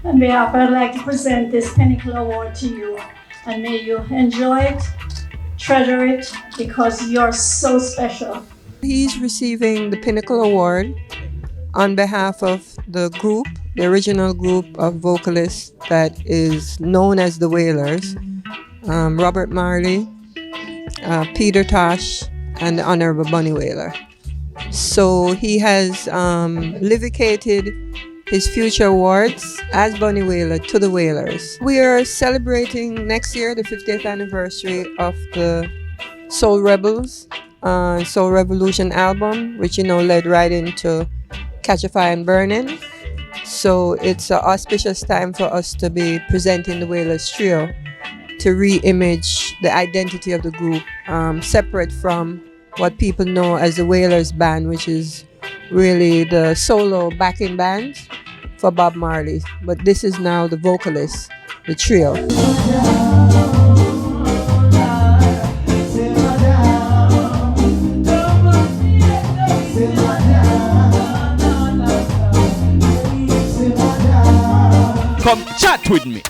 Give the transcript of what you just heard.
On behalf, I'd like to present this Pinnacle Award to you, and may you enjoy it, treasure it, because you're so special. He's receiving the Pinnacle Award on behalf of the group, the original group of vocalists that is known as the Wailers, Robert Marley, Peter Tosh, and the Honorable Bunny Wailer. So he has livicated his future awards as Bunny Wailer to the Wailers. We are celebrating next year the 50th anniversary of the Soul Rebels, Soul Revolution album, which led right into Catch a Fire and Burning. So it's an auspicious time for us to be presenting the Wailers Trio to re-image the identity of the group, separate from what people know as the Wailers Band, which is really the solo backing band for Bob Marley. But this is now the vocalists, the trio. Come chat with me.